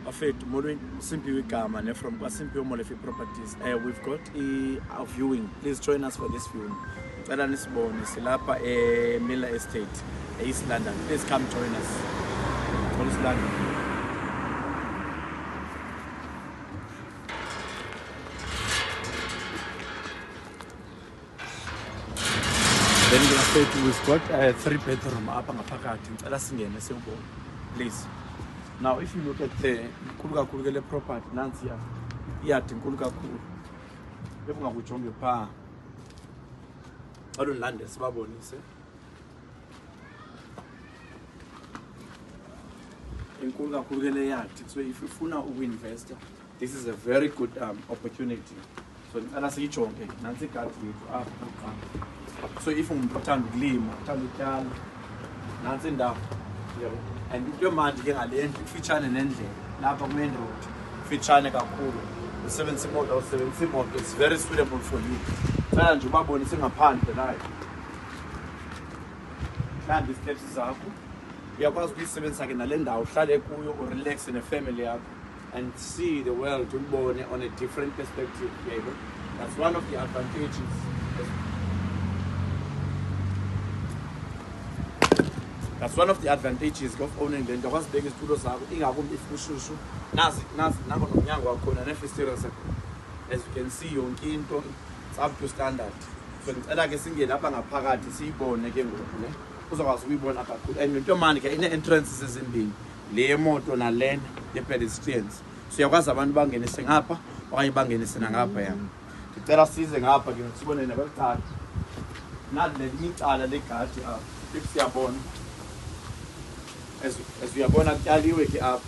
Afet Modwin Simpiwe Gama from Simpiwe Molefe Properties. We've got a viewing. Please join us for this viewing. Cela nisibone silapha Miller Estate, East London. Please come join us. East London. Then we've got a 3-bedroom apha ngaphakathi. Ngicela singene siwubone. Please. Now if you look at the inkulu kakhulu le property nansi ya iyadi inkulu kakhulu. Bekungakujonge pha. Alunilande sibabonise. Inkulu kakhulu le yadi. So if you funa uku-invest, this is a very good opportunity. So ngicela siyijonge nansi igadi yethu apha. So if uthanda ukulima, uthanda ukutyala, nansi indawo. And into manje ke ngale ndlu ifitshane nendlela lapha ku main road ifitshane kakhulu usebenzisa imoto it's very suitable for you. Cela nje ubabonise ngaphandle nayo mhlawumbe steps zakho uyakwazi ukuyisebenzisa ke nale ndawo uhlale kuyo or relax in a family yakho and see the world ubone on a different perspective. That's one of the advantages. That's one of the advantages of owning the into. What's the biggest kudos are ingakumbi ifushushu nazi nako nomnyango wakhona nefestira sakho. As you can see yonke into it's up to standard. So ngicela ke singene lapha ngaphakathi siyibone ke ngoku ne uzokwazi ukuyibona kakhulu. And into manje ke ine entrances ezimbili le emoto nalena ye pedestrians. So yakwazi abantu bangenise ngapha okanye bangenise ngapha ya. Ngicela size ngapha ke sibone nabaqala. Nathi le icala legadi apha. Siyabona as we are going to tell you up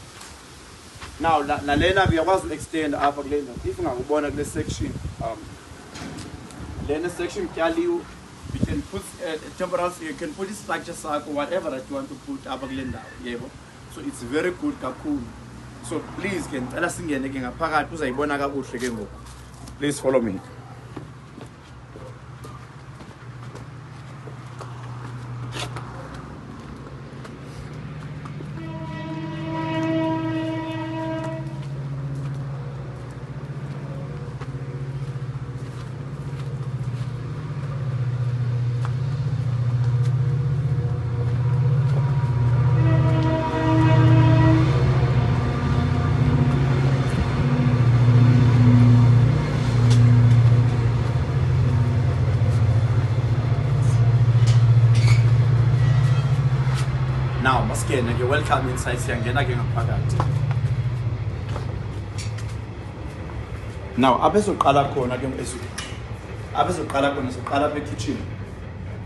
now lena uyakwazi extend apha kule ndawo if ungakubona kule section lena section you can put temporary, you can put structure sakho whatever that you want to put apha kule ndawo yebo. So it's very good kakhulu. So please ke ngicela singene ke ngaphakathi uzayibona kakuhle ke ngoku. Please follow me. Now, maskene, you're welcome inside siyangena ke ngaphakathi. Now, apha soqala khona ke apha soqala khona siqala apha kitchen.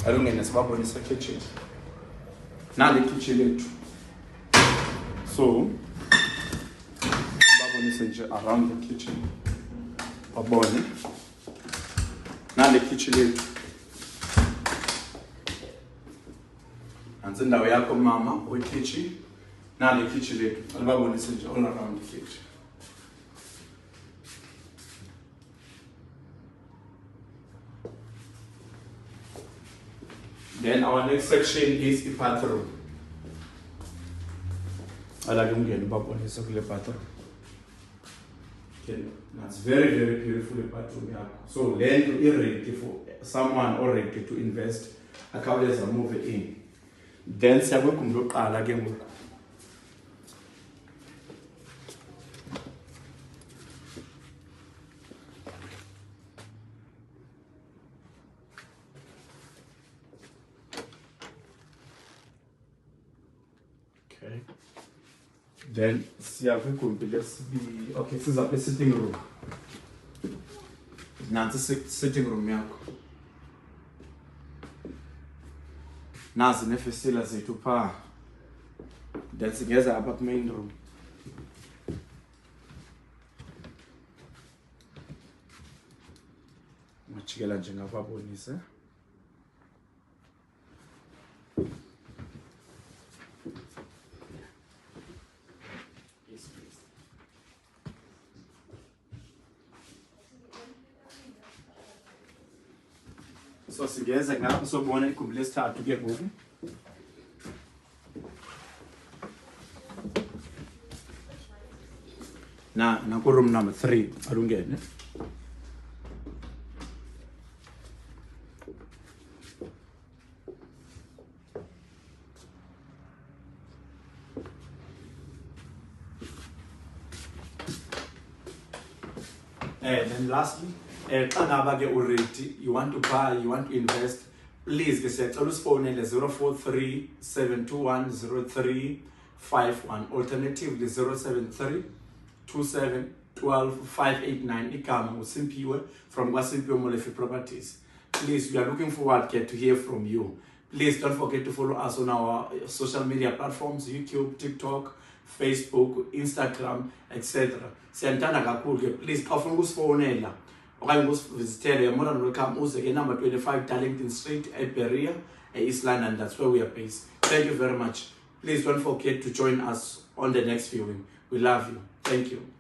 Alungene sibabonisa kitchen. Nale kitchen lethu. So, sibabonisa nje around the kitchen. Babone. Nale kitchen lethu. Nansi indawo yakho mama we-kitchen nale kitchen lethu alibabonise nje all around the kitchen. Then our next section is the bathroom. Alake ungene ubabonise kule bathroom. Okay, that's very beautiful bathroom yakho. So le ndlu i-ready for someone already to invest akhawuleza move in. Then siyakugumbi loqala ke ngoku. Okay. Then siyakugumbi lesibili. Okay, sizapha sitting room. Nansi sitting room yakho. Nazi nefestila zethu pha. Then singeza apha ku main room. Machikela nje ngababonise. Yes, please. So singeza ngapha sobona igumbi lesithathu ke ngoku. na room number 3 alungene. And then lastly, already you want to buy, you want to invest, please get phone 043 721 0351. Alternatively 073 27 12 589. Ikama Usimpiwe from Wasimpiwe Molefe Properties. Please, we are looking forward to hear from you. Please don't forget to follow us on our social media platforms, YouTube, TikTok, Facebook, Instagram, etc. Siyantana kakhulu. Please, xa ufuna ukusifowunela okanye ukusivizitela, you're more than welcome. Uze number 25 Darlington Street, Berea, East London. That's where we are based. Thank you very much. Please don't forget to join us on the next viewing. We love you. Thank you.